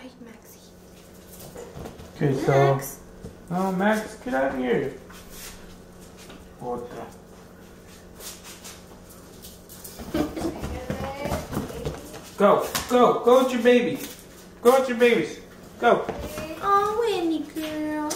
Hi, Maxie. Okay, Max. so. Oh, Max, get out of here. What the? Go with your babies. Go with your babies. Go. Oh, Winnie girl.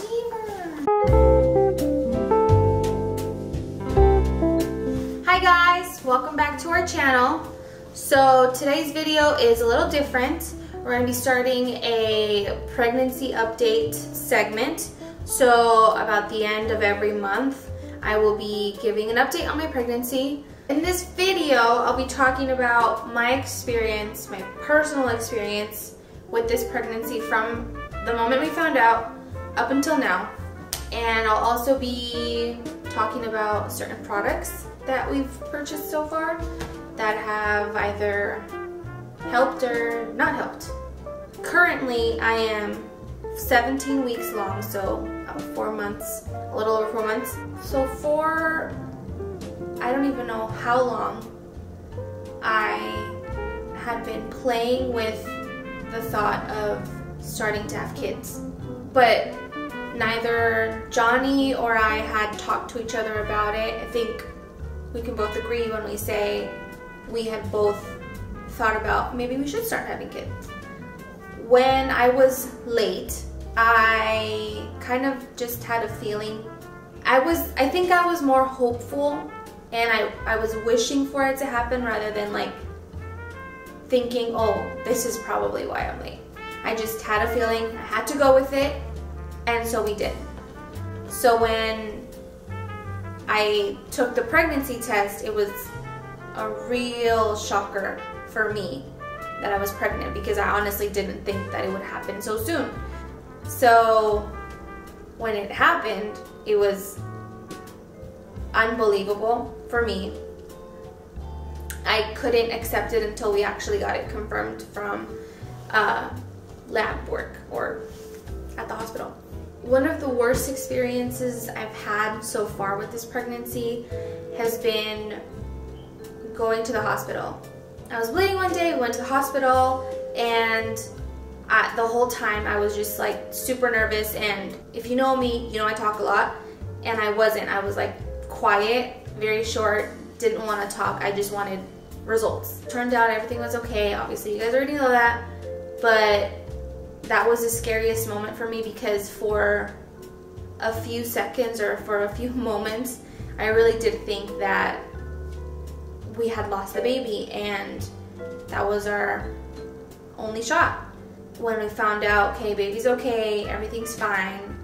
Hi guys, welcome back to our channel. So today's video is a little different. We're going to be starting a pregnancy update segment. So about the end of every month, I will be giving an update on my pregnancy. In this video, I'll be talking about my experience, my personal experience with this pregnancy from the moment we found out up until now. And I'll also be talking about certain products that we've purchased so far that have either helped or not helped. Currently, I am 17 weeks long, so 4 months, a little over 4 months. So I don't even know how long I had been playing with the thought of starting to have kids. But neither Johnny or I had talked to each other about it. I think we can both agree when we say we had both thought about maybe we should start having kids. When I was late, I kind of just had a feeling. I think I was more hopeful and I was wishing for it to happen rather than like thinking, oh, this is probably why I'm late. I just had a feeling, I had to go with it, and so we did. So when I took the pregnancy test, it was a real shocker for me that I was pregnant because I honestly didn't think that it would happen so soon. So when it happened, it was unbelievable for me. I couldn't accept it until we actually got it confirmed from lab work or at the hospital. One of the worst experiences I've had so far with this pregnancy has been going to the hospital. I was bleeding one day, went to the hospital, and the whole time I was just like super nervous, and if you know me, you know I talk a lot, and I wasn't. I was like quiet, very short, didn't want to talk, I just wanted results. Turned out everything was okay, obviously you guys already know that, but that was the scariest moment for me because for a few seconds or for a few moments, I really did think that we had lost the baby and that was our only shot. When we found out, okay, baby's okay, everything's fine,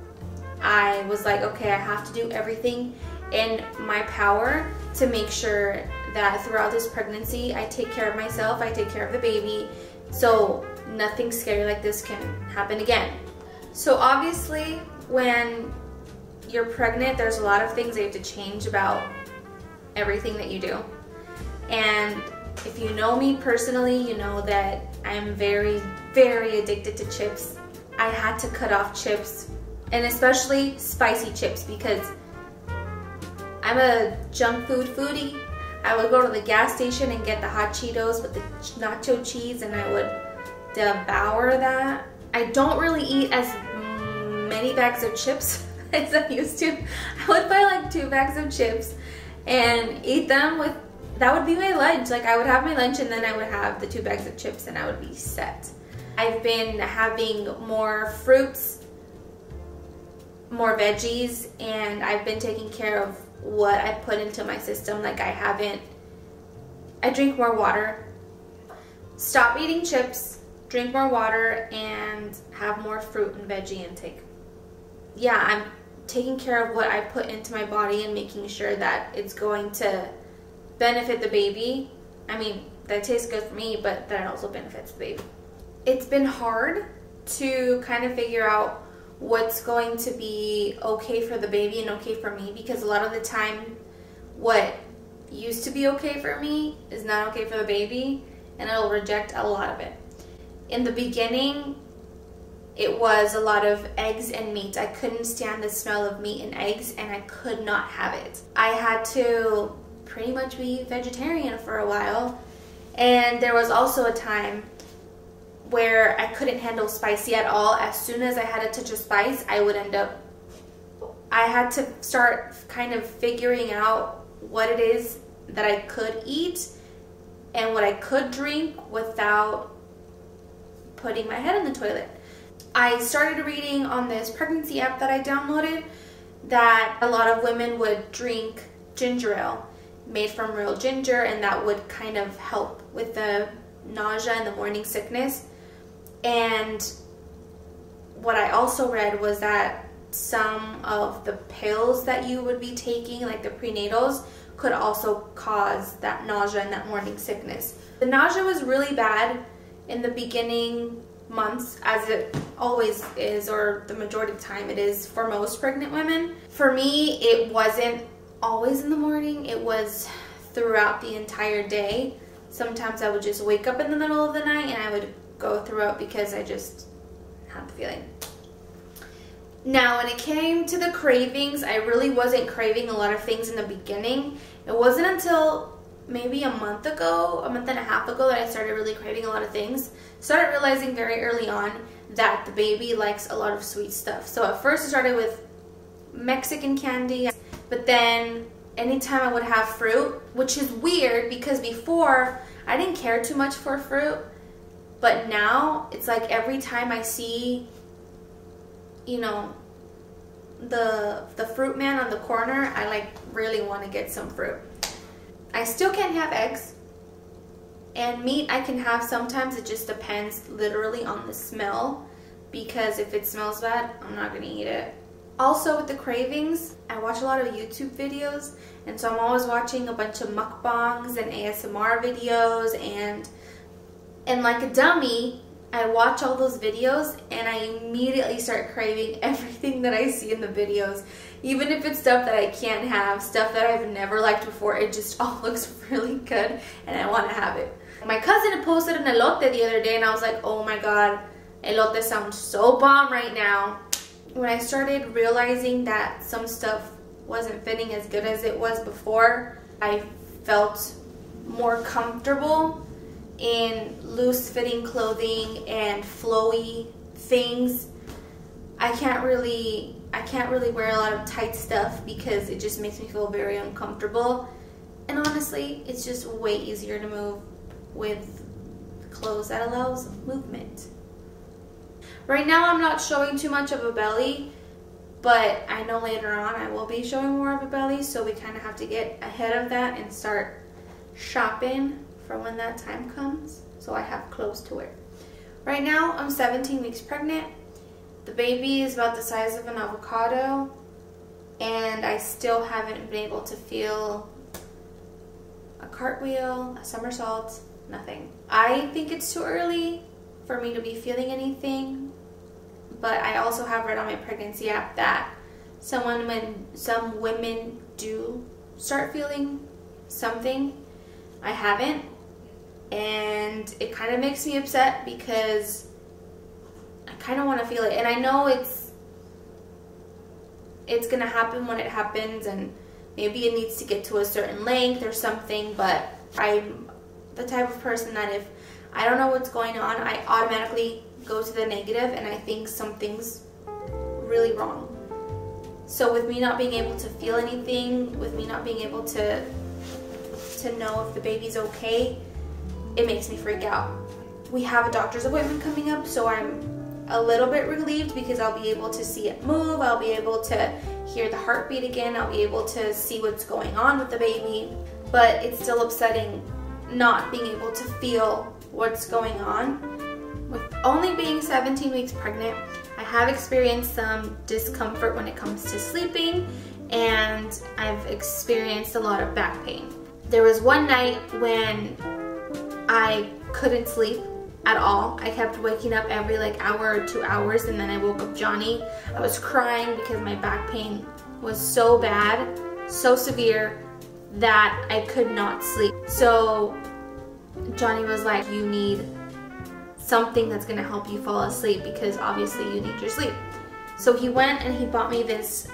I was like, okay, I have to do everything in my power to make sure that throughout this pregnancy, I take care of myself, I take care of the baby, so nothing scary like this can happen again. So obviously, when you're pregnant, there's a lot of things that you have to change about everything that you do. And if you know me personally, you know that I'm very, very addicted to chips. I had to cut off chips, and especially spicy chips, because I'm a junk food foodie. I would go to the gas station and get the hot Cheetos with the nacho cheese, and I would devour that. I don't really eat as many bags of chips as I used to. I would buy like 2 bags of chips and eat them with, that would be my lunch. Like I would have my lunch and then I would have the 2 bags of chips and I would be set. I've been having more fruits, more veggies, and I've been taking care of what I put into my system. Like I drink more water. Stop eating chips, drink more water, and have more fruit and veggie intake. Yeah, I'm taking care of what I put into my body and making sure that it's going to benefit the baby. I mean, that tastes good for me, but that also benefits the baby. It's been hard to kind of figure out what's going to be okay for the baby and okay for me, because a lot of the time what used to be okay for me is not okay for the baby, and it'll reject a lot of it. In the beginning, it was a lot of eggs and meat. I couldn't stand the smell of meat and eggs, and I could not have it. I had to pretty much be vegetarian for a while, and there was also a time where I couldn't handle spicy at all. As soon as I had a touch of spice, I had to start kind of figuring out what it is that I could eat and what I could drink without putting my head in the toilet. I started reading on this pregnancy app that I downloaded that a lot of women would drink ginger ale made from real ginger, and that would kind of help with the nausea and the morning sickness. And what I also read was that some of the pills that you would be taking, like the prenatals, could also cause that nausea and that morning sickness. The nausea was really bad in the beginning months, as it always is, or the majority of the time it is for most pregnant women. For me, it wasn't always in the morning, it was throughout the entire day. Sometimes I would just wake up in the middle of the night and I would go throughout because I just had the feeling. Now, when it came to the cravings, I really wasn't craving a lot of things in the beginning. It wasn't until maybe a month and a half ago that I started really craving a lot of things. Started realizing very early on that the baby likes a lot of sweet stuff. So at first it started with Mexican candy, but then anytime I would have fruit, which is weird because before I didn't care too much for fruit, but now it's like every time I see, you know, the fruit man on the corner, I like really want to get some fruit. I still can't have eggs, and meat I can have sometimes. It just depends literally on the smell, because if it smells bad, I'm not gonna eat it. Also with the cravings, I watch a lot of YouTube videos, and so I'm always watching a bunch of mukbangs and ASMR videos, and like a dummy, I watch all those videos and I immediately start craving everything that I see in the videos. Even if it's stuff that I can't have, stuff that I've never liked before, it just all looks really good and I want to have it. My cousin had posted an elote the other day and I was like, oh my god, elote sounds so bomb right now. When I started realizing that some stuff wasn't fitting as good as it was before, I felt more comfortable in loose fitting clothing and flowy things. I can't really wear a lot of tight stuff because it just makes me feel very uncomfortable, and honestly it's just way easier to move with clothes that allows movement. Right now I'm not showing too much of a belly, but I know later on I will be showing more of a belly, so we kind of have to get ahead of that and start shopping for when that time comes, so I have clothes to wear. Right now I'm 17 weeks pregnant. The baby is about the size of an avocado, and I still haven't been able to feel a cartwheel, a somersault, nothing. I think it's too early for me to be feeling anything, but I also have read on my pregnancy app that some women do start feeling something. I haven't, and it kind of makes me upset because I kind of want to feel it, and I know it's gonna happen when it happens, and maybe it needs to get to a certain length or something, but I'm the type of person that if I don't know what's going on, I automatically go to the negative and I think something's really wrong. So with me not being able to feel anything, with me not being able to know if the baby's okay, it makes me freak out. We have a doctor's appointment coming up, so I'm a little bit relieved because I'll be able to see it move, I'll be able to hear the heartbeat again, I'll be able to see what's going on with the baby, but it's still upsetting not being able to feel what's going on. With only being 17 weeks pregnant, I have experienced some discomfort when it comes to sleeping, and I've experienced a lot of back pain. There was one night when I couldn't sleep at all. I kept waking up every like hour or 2 hours, and then I woke up Johnny. I was crying because my back pain was so bad, so severe, that I could not sleep. So Johnny was like, you need something that's gonna help you fall asleep because obviously you need your sleep. So he went and he bought me this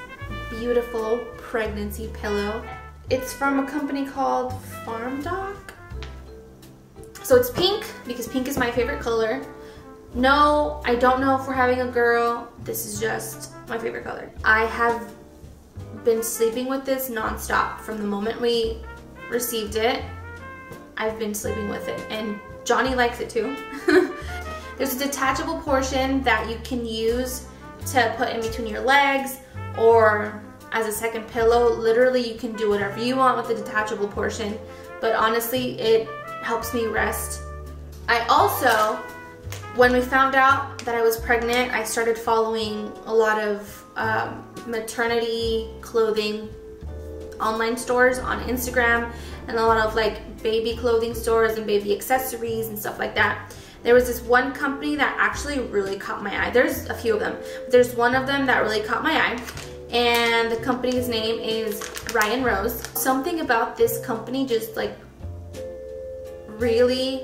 beautiful pregnancy pillow. It's from a company called Farm Doc. So it's pink because pink is my favorite color. No, I don't know if we're having a girl. This is just my favorite color. I have been sleeping with this nonstop from the moment we received it. I've been sleeping with it, and Johnny likes it too. There's a detachable portion that you can use to put in between your legs or as a second pillow. Literally, you can do whatever you want with the detachable portion, but honestly, it helps me rest. I also, when we found out that I was pregnant, I started following a lot of maternity clothing online stores on Instagram, and a lot of like baby clothing stores and baby accessories and stuff like that. There was this one company that actually really caught my eye. There's a few of them, but there's one of them that really caught my eye, and the company's name is Ryan Rose. Something about this company just like really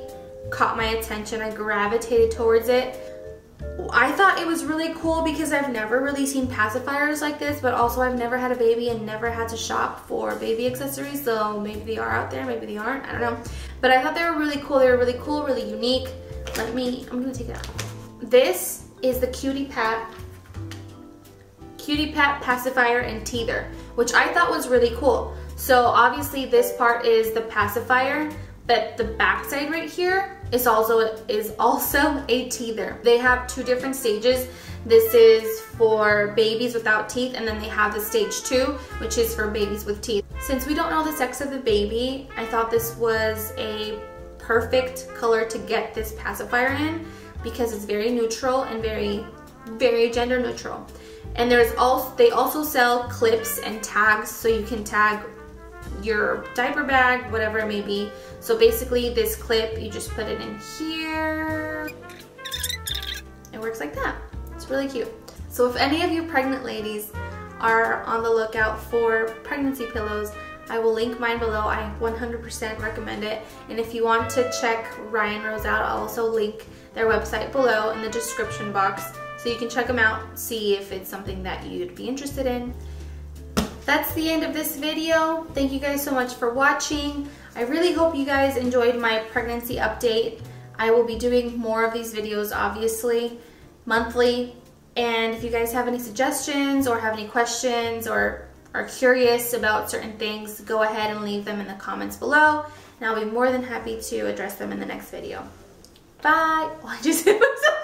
caught my attention. I gravitated towards it. I thought it was really cool because I've never really seen pacifiers like this, but also I've never had a baby and never had to shop for baby accessories, so maybe they are out there, maybe they aren't, I don't know. But I thought they were really cool. They were really cool, really unique. I'm gonna take it out. This is the Cutie PAT pacifier and teether, which I thought was really cool. So obviously this part is the pacifier, but the back side right here is also a teether. They have two different stages. This is for babies without teeth, and then they have the stage 2, which is for babies with teeth. Since we don't know the sex of the baby, I thought this was a perfect color to get this pacifier in because it's very neutral and very, very gender neutral. And they also sell clips and tags, so you can tag your diaper bag, whatever it may be. So basically this clip, you just put it in here. It works like that. It's really cute. So if any of you pregnant ladies are on the lookout for pregnancy pillows, I will link mine below. I 100% recommend it. And if you want to check Ryan Rose out, I'll also link their website below in the description box, so you can check them out, see if it's something that you'd be interested in. That's the end of this video. Thank you guys so much for watching. I really hope you guys enjoyed my pregnancy update. I will be doing more of these videos, obviously, monthly. And if you guys have any suggestions or have any questions or are curious about certain things, go ahead and leave them in the comments below, and I'll be more than happy to address them in the next video. Bye. Oh, I just hit myself.